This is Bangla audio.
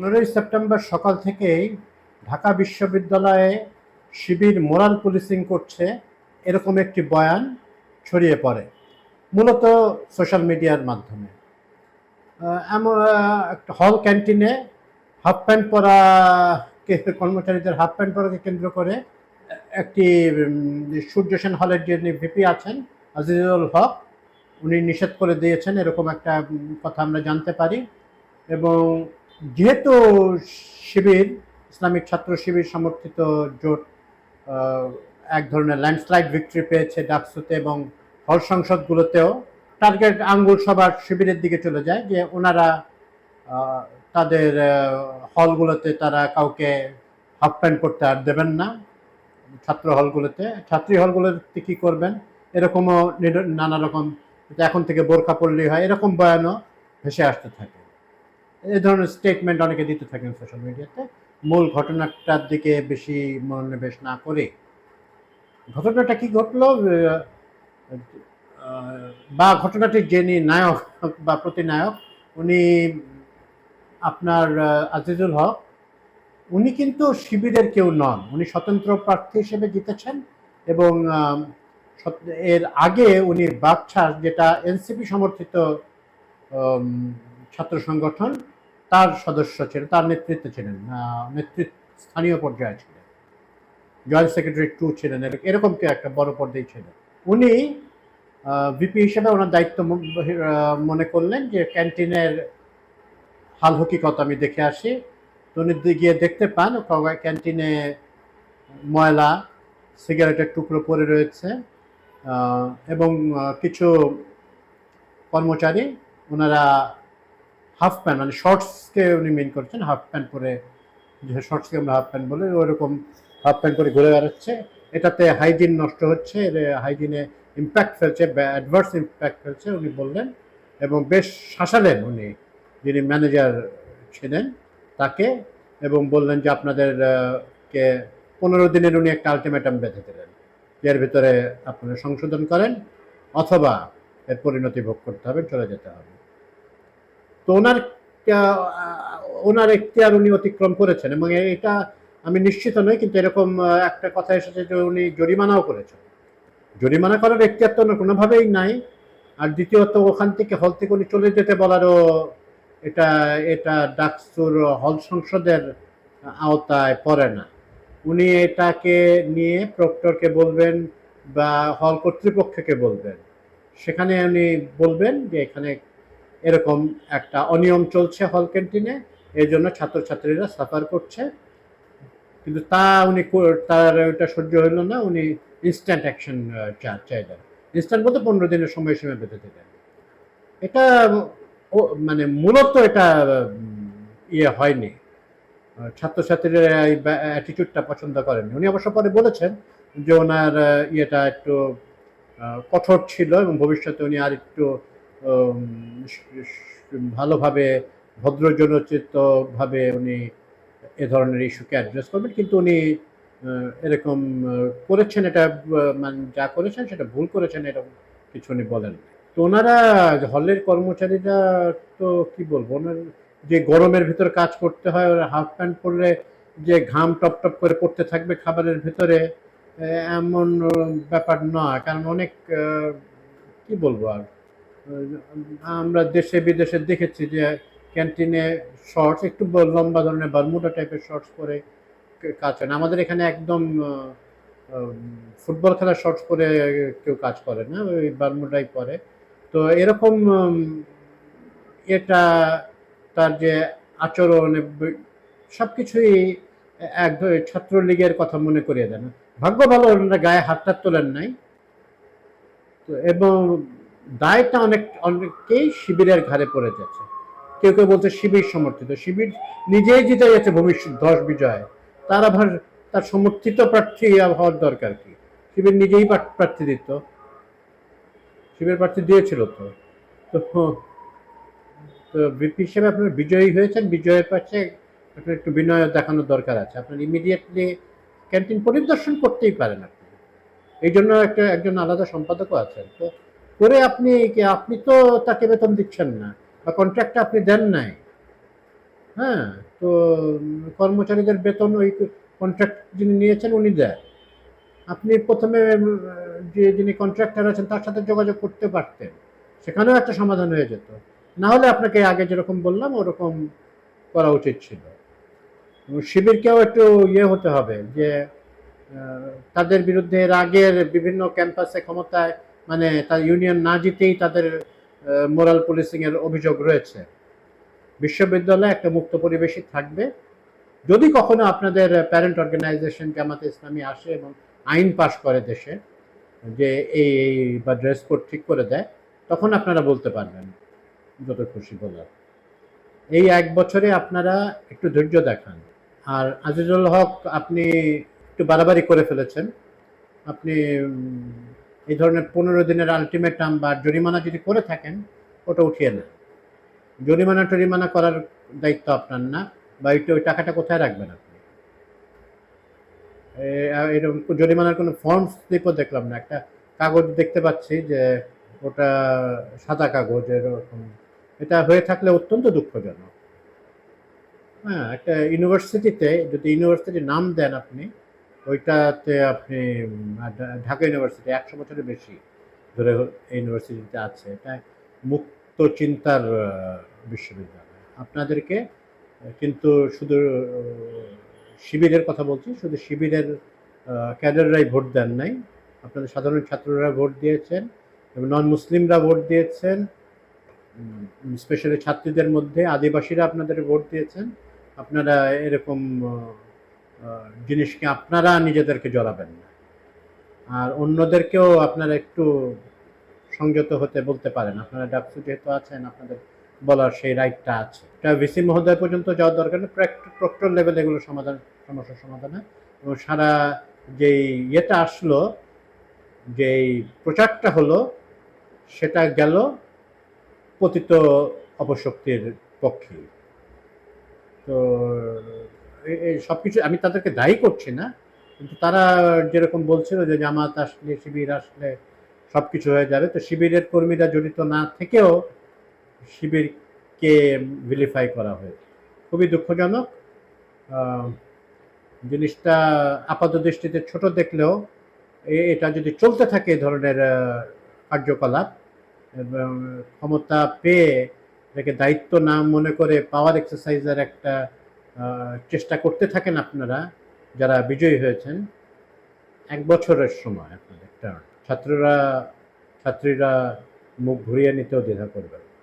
15ই সেপ্টেম্বর সকাল থেকেই ঢাকা বিশ্ববিদ্যালয়ে শিবির মোরাল পুলিশিং করছে এরকম একটি বয়ান ছড়িয়ে পড়ে, মূলত সোশ্যাল মিডিয়ার মাধ্যমে। এমন একটা হল ক্যান্টিনে হাফ প্যান্ট পরা কর্মচারীদের হাফ প্যান্ট পরাকে কেন্দ্র করে একটি সূর্য সেন হলের যে ভিপি আছেন আজিজুল হক, উনি নিষেধ করে দিয়েছেন এরকম একটা কথা আমরা জানতে পারি। এবং যেহেতু শিবির, ইসলামিক ছাত্র শিবির সমর্থিত জোট এক ধরনের ল্যান্ডস্লাইড ভিক্টরি পেয়েছে ডাকসুতে এবং হল সংসদগুলোতেও, টার্গেট আঙ্গুল সবার শিবিরের দিকে চলে যায় যে ওনারা তাদের হলগুলোতে তারা কাউকে হাফ প্যান্ট করতে আর দেবেন না। ছাত্র হলগুলোতে, ছাত্রী হলগুলোতে কী করবেন এরকমও নানা রকম, এখন থেকে বোরকা পড়লেই হয় এরকম বয়ানও ভেসে আসতে থাকে। এই ধরনের স্টেটমেন্ট অনেকে দিতে থাকেন সোশ্যাল মিডিয়াতে, মূল ঘটনাটার দিকে বেশি মনোনিবেশ না করে। ঘটনাটা কি ঘটলো বা ঘটনাটির যিনি নায়ক বা প্রতিনায়ক, উনি আপনার আজিজুল হক, উনি কিন্তু শিবিরের কেউ নন, উনি স্বতন্ত্র প্রার্থী হিসেবে জিতেছেন। এবং এর আগে উনি বাকছাস, যেটা এনসিপি সমর্থিত ছাত্র সংগঠন, তার সদস্য ছিলেন, তার নেতৃত্বে ছিলেন, স্থানীয় পর্যায়ে ছিলেন, জয়েন্ট সেক্রেটারি 2 ছিলেন, এরকম কি একটা বড় পর্যায়ে ছিলেন। উনি ভিপি হিসেবে ওনার দায়িত্ব মনে করলেন যে ক্যান্টিনের হাল হকিকত আমি দেখে আসি। তো উনি গিয়ে দেখতে পান ক্যান্টিনে ময়লা, সিগারেটের টুকরো পড়ে রয়েছে এবং কিছু কর্মচারী ওনারা হাফ প্যান্ট, মানে শর্টসকে উনি মেন করছেন, হাফ প্যান্ট পরে, যে শর্টসকে আমরা হাফ প্যান্ট বলি, ওরকম হাফ প্যান্ট পরে ঘুরে বেড়াচ্ছে। এটাতে হাইজিন নষ্ট হচ্ছে, হাইজিনে ইম্প্যাক্ট ফেলছে, অ্যাডভার্স ইম্প্যাক্ট ফেলছে উনি বললেন। এবং বেশ শাসালেন উনি যিনি ম্যানেজার ছিলেন তাকে, এবং বললেন যে আপনাদেরকে 15 দিনের উনি একটা আলটিমেটাম বেঁধে দিলেন, এর ভিতরে আপনারা সংশোধন করেন অথবা এর পরিণতি ভোগ করতে হবে, চলে যেতে হবে। তো ওনার এখতিয়ার উনি অতিক্রম করেছেন, এবং এটা আমি নিশ্চিত নই, কিন্তু এরকম একটা কথা এসেছে যে উনি জরিমানাও করেছেন। জরিমানা করার এখতিয়ার তো কোনোভাবেই নাই। আর দ্বিতীয়ত ওখান থেকে হল থেকে উনি চলে যেতে বলারও এটা এটা ডাকসুর হল সংসদের আওতায় পড়ে না। উনি এটাকে নিয়ে প্রক্টরকে বলবেন বা হল কর্তৃপক্ষকে বলবেন, সেখানে উনি বলবেন যে এখানে এরকম একটা অনিয়ম চলছে হল ক্যান্টিনে, এই জন্য ছাত্রছাত্রীরা সাফার করছে। কিন্তু উনি তার ওইটা সহ্য হইল না, উনি ইনস্ট্যান্ট অ্যাকশন চাইলেন। ইনস্ট্যান্ট বলতে 15 দিনের সময়সীমা বেঁধে দিলেন। এটা মানে মূলত এটা ইয়ে হয়নি, ছাত্রছাত্রীরা এই অ্যাটিটিউডটা পছন্দ করেননি। উনি অবশ্য পরে বলেছেন যে ওনার ইয়েটা একটু কঠোর ছিল এবং ভবিষ্যতে উনি আর একটু ভালোভাবে ভদ্রজনোচিতভাবে উনি এ ধরনের ইস্যুকে অ্যাড্রেস করবেন। কিন্তু উনি এরকম করেছেন, এটা মানে যা করেছেন সেটা ভুল করেছেন, এরকম কিছু উনি বলেন। তো ওনারা হলের কর্মচারীরা, তো কি বলবো, ওনার যে গরমের ভিতর কাজ করতে হয়, ওরা হাফ প্যান্ট পরলে যে ঘাম টপ টপ করে পড়তে থাকবে খাবারের ভিতরে, এমন ব্যাপার নয়। কারণ অনেক কি বলবো, আর আমরা দেশে বিদেশে দেখেছি যে ক্যান্টিনে শর্টস, একটু লম্বা ধরনের বারমুডা টাইপের শর্টস পরে কাজ হয় না। আমাদের এখানে একদম ফুটবল খেলার শর্টস পরে কেউ কাজ করে না, ওই বারমুডাই পরে। তো এরকম এটা তার যে আচরণ সব কিছুই এক ছাত্রলীগের কথা মনে করিয়ে দেয় না। ভাগ্য ভালো ওনারা গায়ে হাত তোলেন নাই। তো এবং দায়টা অনেককেই শিবিরের ঘাড়ে পড়ে যাচ্ছে। কেউ কেউ বলছে শিবির সমর্থিত, শিবির নিজেই জিতে যাচ্ছে ভবিষ্যৎ 10 বিজয়, তার আবার তার সমর্থিত প্রার্থী হওয়ার দরকার কি? শিবির নিজেই প্রার্থী দিত, শিবির প্রার্থী দিয়েছিল। তো তো ভিপি হিসেবে আপনার বিজয়ী হয়েছেন, বিজয়ের পাশে আপনার একটু বিনয় দেখানোর দরকার আছে। আপনার ইমিডিয়েটলি ক্যান্টিন পরিদর্শন করতেই পারেন আপনি, এই জন্য একজন আলাদা সম্পাদকও আছেন। তো করে আপনি তো তাকে বেতন দিচ্ছেন না বা কন্ট্রাক্টটা আপনি দেন নাই। হ্যাঁ, তো তো কর্মচারীদের বেতন ওই কন্ট্রাক্ট যিনি নিয়েছেন উনি দেয়। আপনি প্রথমে যিনি কন্ট্রাক্টর আছেন তার সাথে যোগাযোগ করতে পারতেন, সেখানেও একটা সমাধান হয়ে যেত। না হলে আপনাকে আগে যেরকম বললাম ওরকম করা উচিত ছিল। শিবিরকেও একটু হতে হবে যে তাদের বিরুদ্ধে এর আগের বিভিন্ন ক্যাম্পাসে ক্ষমতায় মানে তার ইউনিয়ন না জিতেই তাদের মোরাল পুলিশিং এর অভিযোগ রয়েছে। বিশ্ববিদ্যালয়ে একটা মুক্ত পরিবেশই থাকবে। যদি কখনো আপনাদের প্যারেন্ট অর্গানাইজেশন জামাতে ইসলামী আসে এবং আইন পাশ করে দেশে যে এই বা ড্রেস কোড ঠিক করে দেয়, তখন আপনারা বলতে পারবেন যত খুশি বলার। এই 1 বছরে আপনারা একটু ধৈর্য দেখান। আর আজিজুল হক, আপনি একটু বাড়াবাড়ি করে ফেলেছেন। আপনি এই ধরনের 15 দিনের আলটিমেটাম বা জরিমানা যদি করে থাকেন ওটা উঠিয়ে নেন। জরিমানা করার দায়িত্ব আপনার না, বা ওই টাকাটা কোথায় রাখবেন আপনি? এরকম জরিমানার কোনো ফর্ম স্লিপও দেখলাম না। একটা কাগজ দেখতে পাচ্ছি যে ওটা সাদা কাগজ এরকম। এটা হয়ে থাকলে অত্যন্ত দুঃখজনক। হ্যাঁ, একটা ইউনিভার্সিটিতে যদি ইউনিভার্সিটির নাম দেন আপনি, ওইটাতে আপনি ঢাকা ইউনিভার্সিটি 100 বছরের বেশি ধরে এই ইউনিভার্সিটিতে আছে। এটা মুক্ত চিন্তার বিশ্ববিদ্যালয়। আপনাদেরকে কিন্তু শুধু শিবিরের কথা বলছি, শুধু শিবিরের ক্যাডাররাই ভোট দেন নাই, আপনাদের সাধারণ ছাত্ররা ভোট দিয়েছেন এবং নন মুসলিমরা ভোট দিয়েছেন। স্পেশালি ছাত্রীদের মধ্যে আদিবাসীরা আপনাদের ভোট দিয়েছেন। আপনারা এরকম জিনিসকে আপনারা নিজেদেরকে জড়াবেন না। আর অন্যদেরকেও আপনারা একটু সংযত হতে বলতে পারেন। আপনারা ডাকসু যেহেতু আছেন, আপনাদের বলার সেই রাইটটা আছে। এটা ভিসি মহোদয় পর্যন্ত যাওয়ার দরকার নেই, প্রক্টর লেভেল এগুলো সমস্যার সমাধান। এবং সারা যেই আসলো, যেই প্রচারটা হলো, সেটা গেল পতিত অপশক্তির পক্ষে। তো এই সবকিছু আমি তাদেরকে দায়ী করছি না, কিন্তু তারা যেরকম বলছিল যে জামাত আসলে, শিবির আসলে সবকিছু হয়ে যাবে, তো শিবিরের কর্মীরা জড়িত না থেকেও শিবিরকে ভিলিফাই করা হয়েছে। খুবই দুঃখজনক। জিনিসটা আপাত দৃষ্টিতে ছোট দেখলেও এটা যদি চলতে থাকে এই ধরনের কার্যকলাপ এবং ক্ষমতা পেয়ে এটাকে দায়িত্ব না মনে করে পাওয়ার এক্সারসাইজের একটা চেষ্টা করতে থাকেন আপনারা যারা বিজয়ী হয়েছেন, 1 বছরের সময় আপনাদের ছাত্রীরা মুখ ঘুরিয়ে নিতেও দ্বিধা করবে।